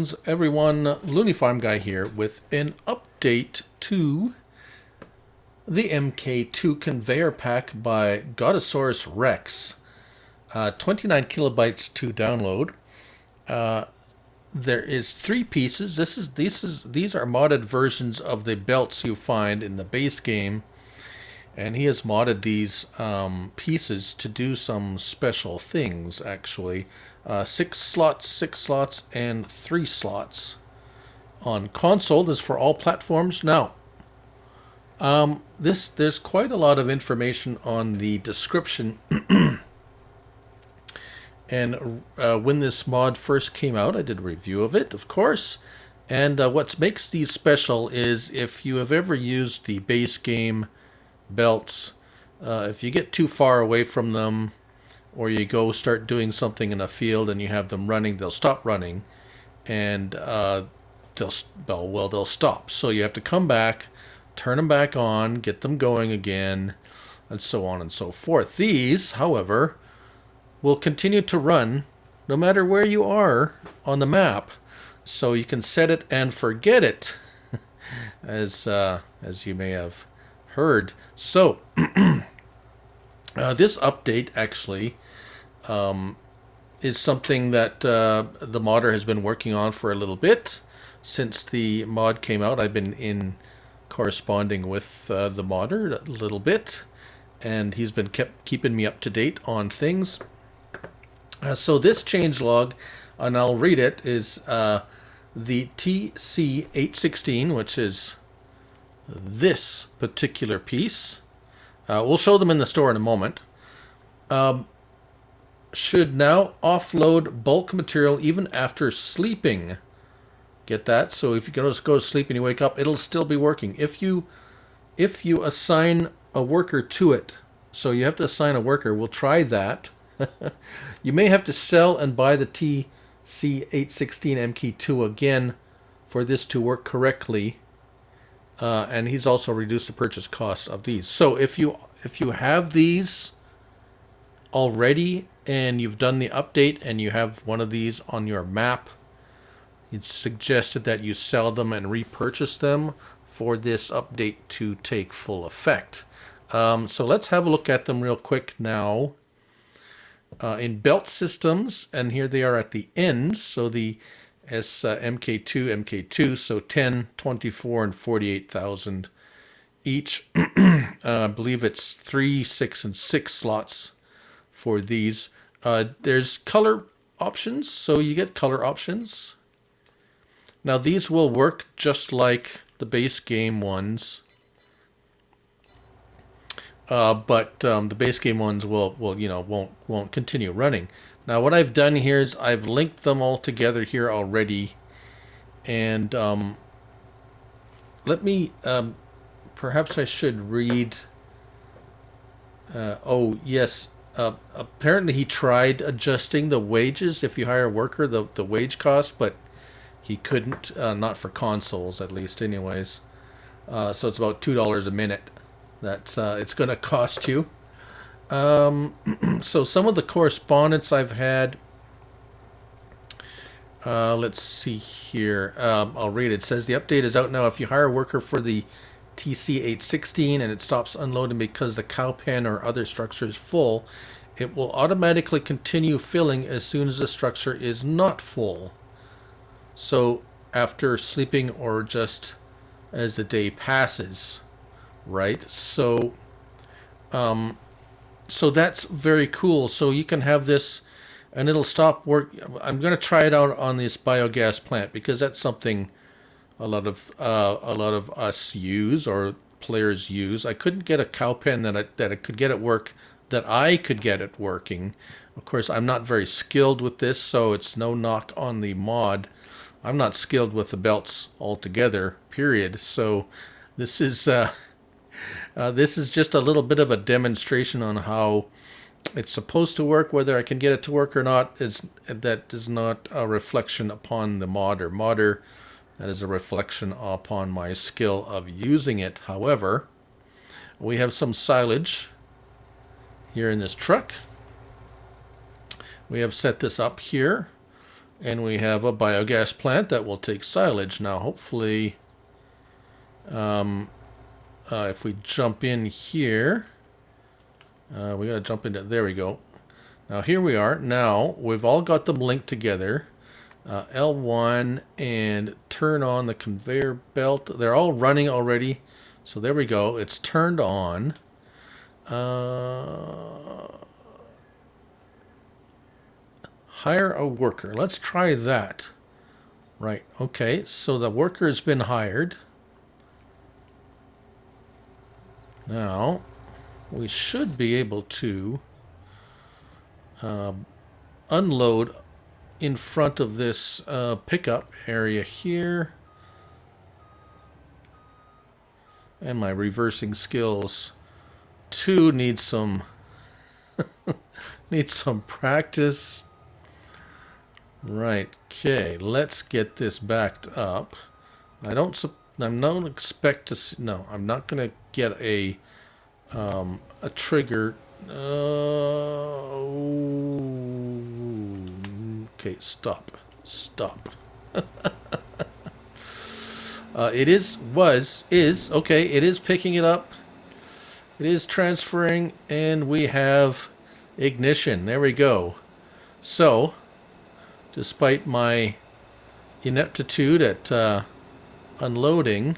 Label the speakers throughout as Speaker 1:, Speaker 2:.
Speaker 1: Greetings everyone, Looney Farm Guy here with an update to the MK2 Conveyor Pack by Godasaurusrex. 29 kilobytes to download. There is 3 pieces. These are modded versions of the belts you find in the base game, and he has modded these pieces to do some special things. Actually, 6 slots, and 3 slots. On console, this is for all platforms. Now, there's quite a lot of information on the description. And when this mod first came out, I did a review of it, of course. And what makes these special is if you have ever used the base game belts, if you get too far away from them, or you go start doing something in a field and you have them running, they'll stop running, and they'll stop. So you have to come back, turn them back on, get them going again, and so on and so forth. These, however, will continue to run no matter where you are on the map. So you can set it and forget it, as you may have heard. So this update actually is something that the modder has been working on for a little bit. Since the mod came out, I've been corresponding with the modder a little bit, and he's been keeping me up to date on things. So this changelog, and I'll read it, is the TC816, which is this particular piece. We'll show them in the store in a moment. Should now offload bulk material even after sleeping. Get that? So if you go to sleep and you wake up, it'll still be working. If you assign a worker to it, so you have to assign a worker. We'll try that. You may have to sell and buy the TC816 MK2 again for this to work correctly. And he's also reduced the purchase cost of these. So if you have these already and you've done the update and you have one of these on your map, it's suggested that you sell them and repurchase them for this update to take full effect. So let's have a look at them real quick now. In belt systems, and here they are at the ends, so the MK2, so 10, 24, and 48,000 each. I believe it's 3, 6, and 6 slots for these. There's color options, so you get color options. Now these will work just like the base game ones. But the base game ones won't continue running. Now what I've done here is I've linked them all together here already, and let me perhaps I should read. Oh yes, apparently he tried adjusting the wages if you hire a worker, the wage cost, but he couldn't, not for consoles at least anyways. So it's about $2 a minute. That's it's going to cost you. So some of the correspondence I've had, let's see here. I'll read it. It says the update is out now. If you hire a worker for the TC816 and it stops unloading because the cow pen or other structure is full, it will automatically continue filling as soon as the structure is not full. So after sleeping or just as the day passes. Right, so that's very cool. So you can have this, and it'll stop work. I'm going to try it out on this biogas plant because that's something a lot of us use, or players use. I couldn't get a cow pen that I could get it work, that I could get it working. Of course, I'm not very skilled with this, so it's no knock on the mod. I'm not skilled with the belts altogether. Period. So this is just a little bit of a demonstration on how it's supposed to work. Whether I can get it to work or not that is not a reflection upon the modder. That is a reflection upon my skill of using it. However, we have some silage here in this truck. We have set this up here. And we have a biogas plant that will take silage. Now, hopefully, if we jump in here, we got to jump into, there we go. Now, here we are. Now, we've all got them linked together. L1 and turn on the conveyor belt. They're all running already. So there we go. It's turned on. Hire a worker. Let's try that. Right. Okay. So the worker has been hired. Now, we should be able to unload in front of this pickup area here. And my reversing skills too need some practice. Right. Okay. Let's get this backed up. I'm not expect to see, no, I'm not going to get a trigger. Okay, stop. It is okay. It is picking it up. It is transferring, and we have ignition. There we go. So, despite my ineptitude at unloading,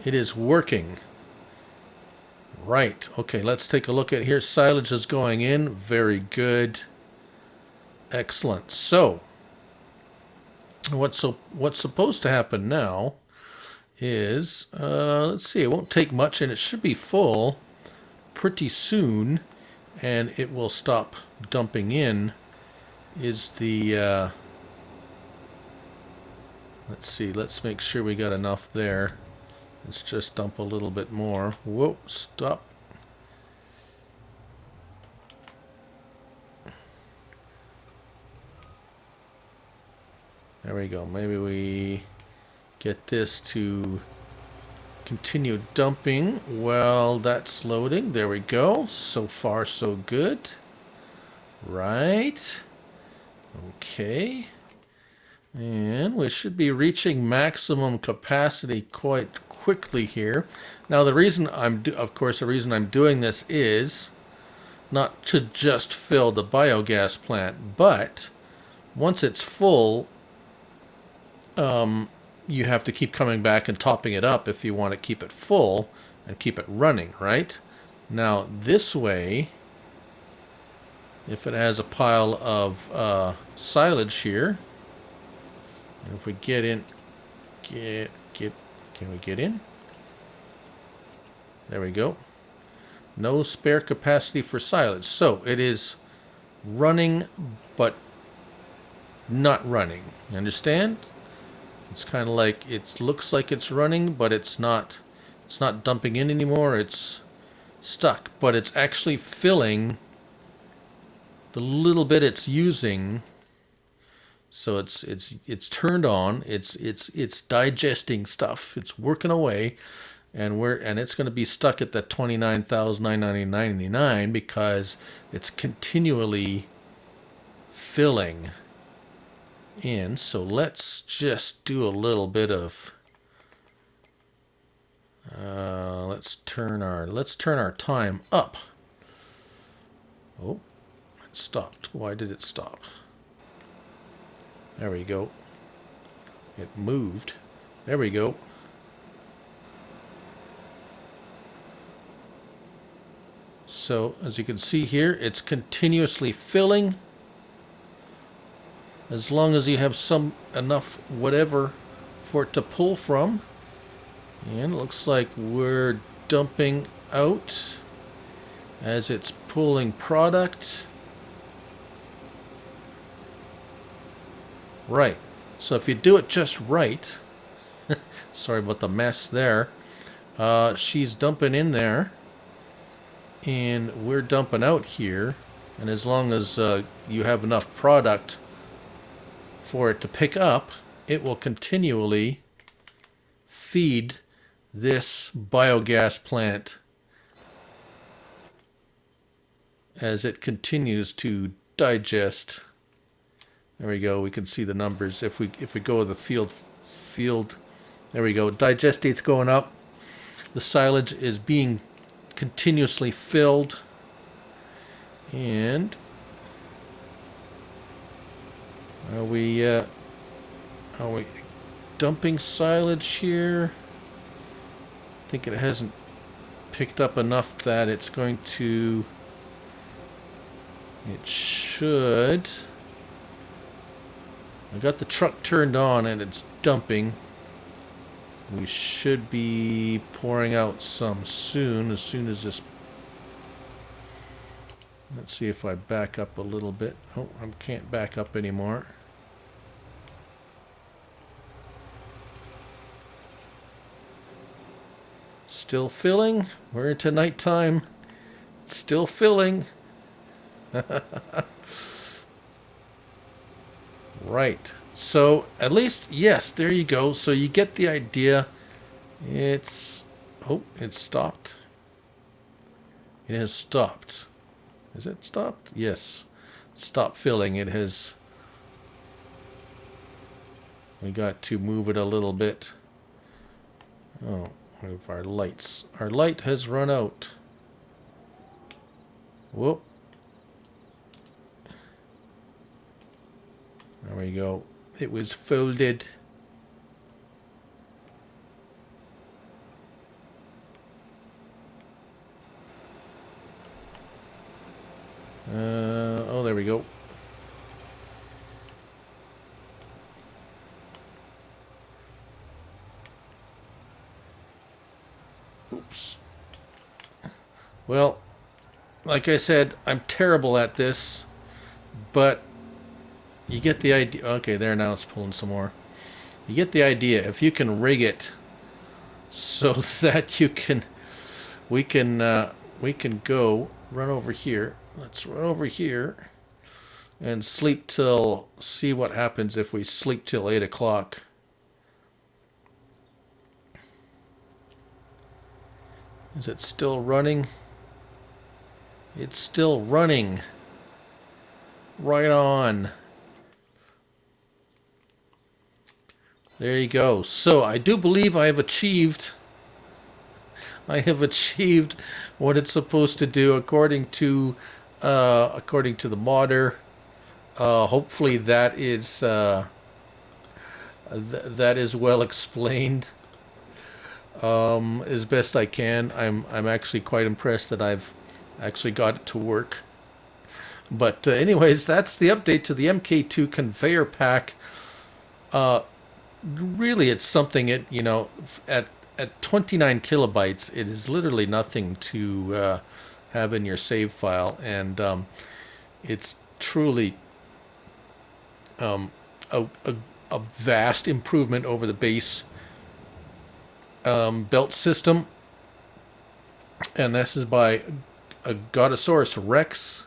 Speaker 1: it is working. Right. Okay, let's take a look at here. Silage is going in. Very good. Excellent. So, what's supposed to happen now is, let's see, it won't take much, and it should be full pretty soon, and it will stop dumping in, is the, let's see, let's make sure we got enough there. Let's just dump a little bit more. Whoa, stop. There we go. Maybe we get this to continue dumping while that's loading. There we go. So far, so good. Right. Okay. And we should be reaching maximum capacity quite quickly here. Now, the reason the reason I'm doing this is not to just fill the biogas plant, but once it's full, you have to keep coming back and topping it up if you want to keep it full and keep it running, right? Now, this way, if it has a pile of silage here, and if we get in, can we get in? There we go. No spare capacity for silage. So it is running, but not running. You understand? It's kind of like, it looks like it's running, but it's not dumping in anymore. It's stuck, but it's actually filling the little bit it's using. So it's turned on. It's digesting stuff. It's working away, and it's going to be stuck at that 29,999 because it's continually filling in. So let's just do a little bit of let's turn our time up. Oh, it stopped. Why did it stop? There we go. It moved. There we go. So as you can see here, it's continuously filling. As long as you have enough whatever for it to pull from. And it looks like we're dumping out as it's pulling product. Right. So if you do it just right, sorry about the mess there, she's dumping in there, and we're dumping out here. And as long as you have enough product for it to pick up, it will continually feed this biogas plant as it continues to digest There we go. We can see the numbers. If we go with the field, there we go. Digest date's going up. The silage is being continuously filled. And are we dumping silage here? I think it hasn't picked up enough that it's going to. It should. I got the truck turned on and it's dumping. We should be pouring out some soon, as soon as this. Let's see if I back up a little bit. Oh, I can't back up anymore. Still filling. We're into nighttime. Still filling. Right. So, at least, yes, there you go. So you get the idea. It's... Oh, it stopped. It has stopped. Is it stopped? Yes. Stop filling. It has... We got to move it a little bit. Oh, what of our lights? Our light has run out. Whoop. There we go. It was folded. Oh, there we go. Oops. Well, like I said, I'm terrible at this, but you get the idea. Okay, there, now it's pulling some more. You get the idea. If you can rig it so that we can go run over here. Let's run over here and sleep till, see what happens if we sleep till 8 o'clock. Is it still running? It's still running. Right on. There you go. So I do believe I have achieved what it's supposed to do according to the modder. Hopefully that is that is well explained as best I can. I'm actually quite impressed that I've actually got it to work. But anyways, that's the update to the MK2 Conveyor Pack. Really, it's something. At 29 kilobytes, it is literally nothing to have in your save file, and it's truly a, a vast improvement over the base belt system. And this is by Godasaurusrex.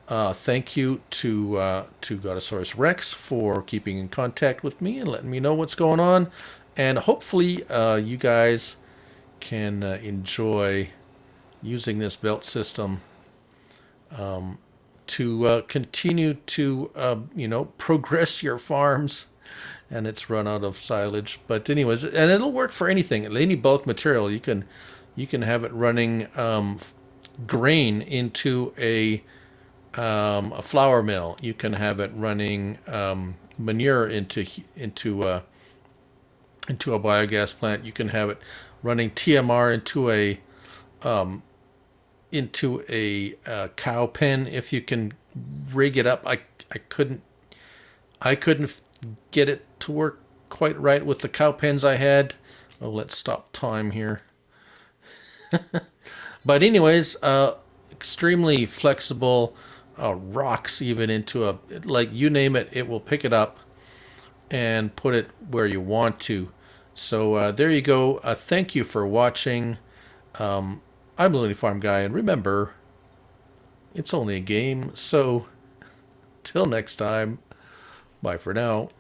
Speaker 1: Thank you to Godasaurusrex for keeping in contact with me and letting me know what's going on. And hopefully you guys can enjoy using this belt system to continue to progress your farms. And it's run out of silage. But anyways, and it'll work for anything, any bulk material. You can have it running grain into a flour mill. You can have it running manure into a biogas plant. You can have it running TMR into a cow pen if you can rig it up. I couldn't get it to work quite right with the cow pens I had. Oh, let's stop time here. But anyways, extremely flexible. Rocks even into a, like, you name it, it will pick it up and put it where you want to. So there you go. Thank you for watching. I'm Lonely Farm Guy, and remember, it's only a game. So till next time, bye for now.